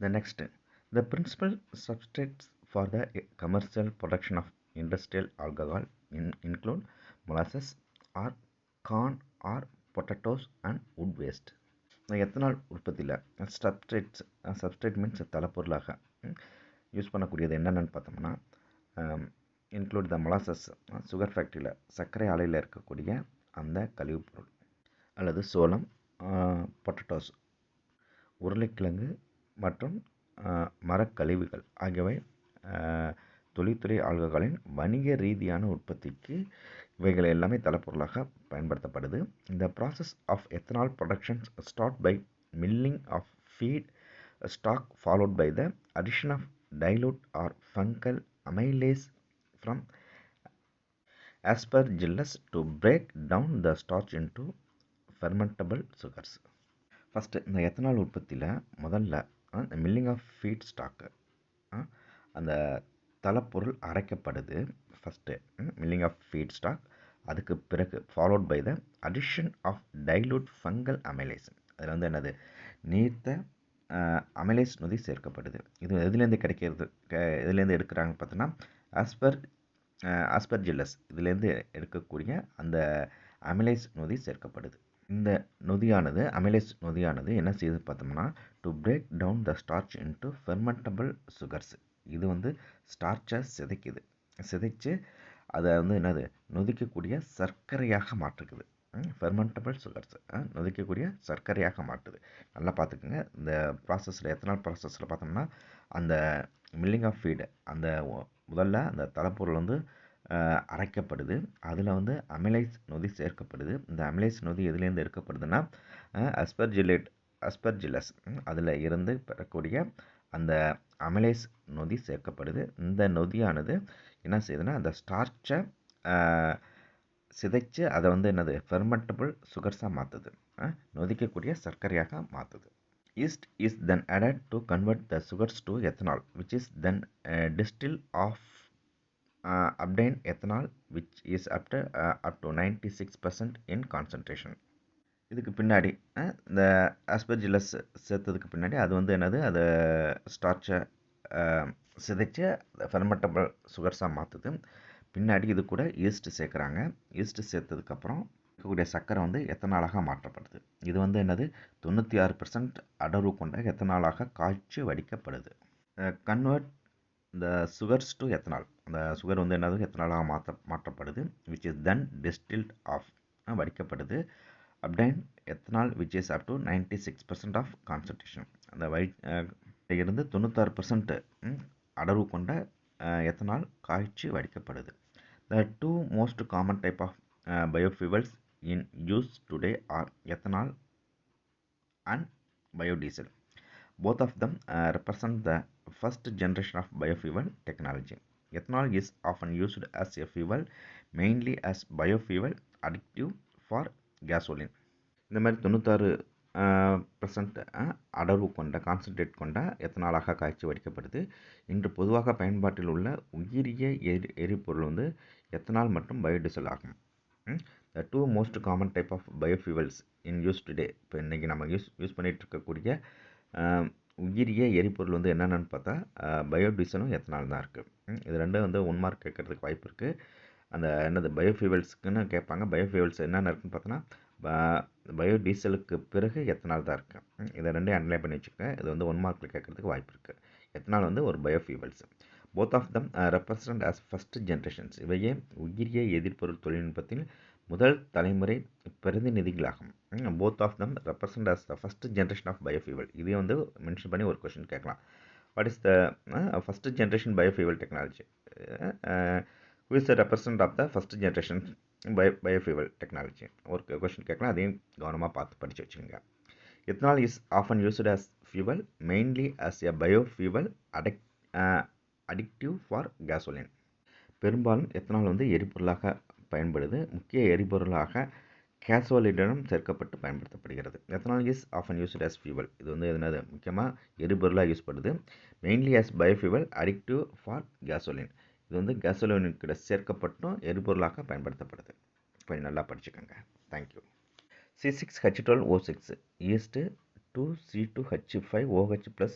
The next, the principal substrates for the commercial production of industrial alcohol include molasses or corn or potatoes and wood waste. இந்த எத்தனால் உற்பத்தியில் substrate means தலைப்பொருளாக use பண்ணக்கூடியது என்னென்னு பார்த்தோம்னா include த molasses, sugar ஃபேக்ட்ரியில் சர்க்கரை ஆலையில் இருக்கக்கூடிய அந்த கழிவுப் பொருள், அல்லது சோளம், பொட்டட்டோஸ் உருளைக்கிழங்கு மற்றும் மரக்கழிவுகள் ஆகியவை தொழில்துறை ஆல்கஹாலின் வணிக ரீதியான உற்பத்திக்கு இவைகள் எல்லாமே தலைப்பொருளாக பயன்படுத்தப்படுது. இந்த process of ethanol productions start by milling of feet stock followed by the addition of dilute or fungal amylase from aspergillus to break down the starch into fermentable sugars. First இந்த எத்தனால் உற்பத்தியில் முதல்ல மில்லிங் ஆஃப் ஃபீட் ஸ்டாக்கு, அந்த தலைப்பொருள் அரைக்கப்படுது. First milling of feet stock, அதுக்கு பிறகு followed by the addition of dilute fungal amylase. அதில் வந்து என்னது நீர்த்த அமைலேஸ் நொதி சேர்க்கப்படுது. இது எதுலேருந்து கிடைக்கிறது, எதுலேருந்து எடுக்கிறாங்க பார்த்தோன்னா ஆஸ்பெர்ஜில்லஸ் இதுலேருந்து எடுக்கக்கூடிய அந்த அமைலேஸ் நொதி சேர்க்கப்படுது. இந்த நொதியானது அமைலேஸ் நொதியானது என்ன செய்யுது பார்த்தோம்னா to break down the starch into fermentable sugars. இது வந்து ஸ்டார்ச்சை சிதைச்சு அதை வந்து என்னது நொதிக்கக்கூடிய சர்க்கரையாக மாற்றுக்குது. ஃபெர்மெண்டபிள் சுகர்ஸ் நொதிக்கக்கூடிய சர்க்கரையாக மாற்றுது. நல்லா பார்த்துக்குங்க. இந்த ப்ராசஸில் எத்தனால் ப்ராசஸில் பார்த்தோம்னா அந்த மில்லிங் ஆஃப் ஃபீடு, அந்த முதல்ல அந்த தலைப்பொருள் வந்து அரைக்கப்படுது. அதில் வந்து அமைலேஸ் நொதி சேர்க்கப்படுது. இந்த அமைலேஸ் நொதி எதுலேருந்து எடுக்கப்படுதுன்னா அஸ்பெர்ஜில்லஸ் அதில் இருந்து பெறக்கூடிய அந்த அமைலேஸ் நொதி சேர்க்கப்படுது. இந்த நொதியானது என்ன செய்யுதுன்னா அந்த ஸ்டார்ச்சை சிதைச்சு அதை வந்து என்னது ஃபெர்மெண்டபிள் சுகர்ஸாக மாற்றுது, நொதிக்கக்கூடிய சர்க்கரையாக மாற்றுது. Yeast is then added to convert the sugars to ethanol, which is then distilled off obtained ethanol, which is up to 96% in concentration. இதுக்கு பின்னாடி இந்த ஆஸ்பெர்ஜில்லஸ் சேர்த்ததுக்கு பின்னாடி அது வந்து என்னது அதை ஸ்டார்ச்சை சிதைச்சு ஃபெர்மெண்டபிள் சுகர்ஸாக மாற்றுது. பின்னாடி இது கூட ஈஸ்ட் சேர்க்குறாங்க. ஈஸ்ட் சேர்த்ததுக்கப்புறம் இருக்கக்கூடிய சர்க்கரை வந்து எத்தனாலாக மாற்றப்படுது. இது வந்து என்னது 96% அடர்வு கொண்ட எத்தனாலாக காய்ச்சி வடிக்கப்படுது. Convert the sugars to ethanol, அந்த சுகர் வந்து என்னது எத்தனாலாக மாற்றப்படுது. Which is then distilled off வடிக்கப்படுது. Obtain ethanol which is up to 96% of concentration. அந்த இருந்து 96% அடர்வு கொண்ட எத்தனால் காய்ச்சி வடிக்கப்படுது. The two most common type of biofuels in use today are ethanol and biodiesel. Both of them represent the first generation of biofuel technology. Ethanol is often used as a fuel, mainly as biofuel additive for gasoline. இந்த மாதிரி 96% அடர்வு கொண்ட concentrate கொண்ட எத்தனாலாக காய்ச்சி வடிக்கப்படுது. இன்று பொதுவாக பயன்பாட்டில் உள்ள உயிரிய எரிபொருள் வந்து எத்தனால் மற்றும் பயோடீசல் ஆகும். The two most common type of biofuels in use today. இப்போ இன்றைக்கி நம்ம யூஸ் பண்ணிகிட்டு இருக்கக்கூடிய உயிரிய எரிபொருள் வந்து என்னென்னு பார்த்தா பயோடீசலும் எத்தனால் தான் இருக்குது. இது ரெண்டும் வந்து 1 மார்க் கேட்கறதுக்கு வாய்ப்பு இருக்குது. அந்த என்னது பயோஃபியூவல்ஸுக்குன்னு கேட்பாங்க. பயோஃபியூவல்ஸ் என்னென்ன இருக்குன்னு பார்த்தோன்னா பயோடீசலுக்கு பிறகு எத்தனால் தான் இருக்குது. இதை ரெண்டையும் அனலைஸ் பண்ணி வச்சுக்கோங்க. இது வந்து 1 மார்க்கில் கேட்கறதுக்கு வாய்ப்பு இருக்குது. எத்தனால் வந்து ஒரு biofuels. Both of them represent as first generations. இவையே உயிரிய எதிர்பொருள் தொழில்நுட்பத்தில் முதல் தலைமுறை பிரதிநிதிகளாகும். Both of them represent as the first generation of biofuel. இதே வந்து மென்ஷன் பண்ணி ஒரு கொஸ்டின் கேட்கலாம். What is the first generation biofuel technology? who is the representative of the first generation biofuel technology? ஒரு கொஸ்டின் கேட்கலாம். அதையும் கவனமாக பார்த்து படித்து வச்சுக்கோங்க. Ethanol is often used as fuel, mainly as a biofuel addictive for gasoline. பெரும்பாலும் ethanol வந்து எரிபொருளாக பயன்படுது. முக்கிய எரிபொருளாக கேசோலினுடன் சேர்க்கப்பட்டு பயன்படுத்தப்படுகிறது. Ethanol is often used as fuel. இது வந்து என்னது முக்கியமாக எரிபொருளாக யூஸ் பண்ணுது. Mainly as biofuel addictive for gasoline. இது வந்து கேசோலினுக்கு சேர்க்கப்பட்டும் எரிபொருளாக பயன்படுத்தப்படுது. கொஞ்சம் நல்லா படிச்சுக்கோங்க. தேங்க்யூ. C6H12O6 east 2C2H5OH+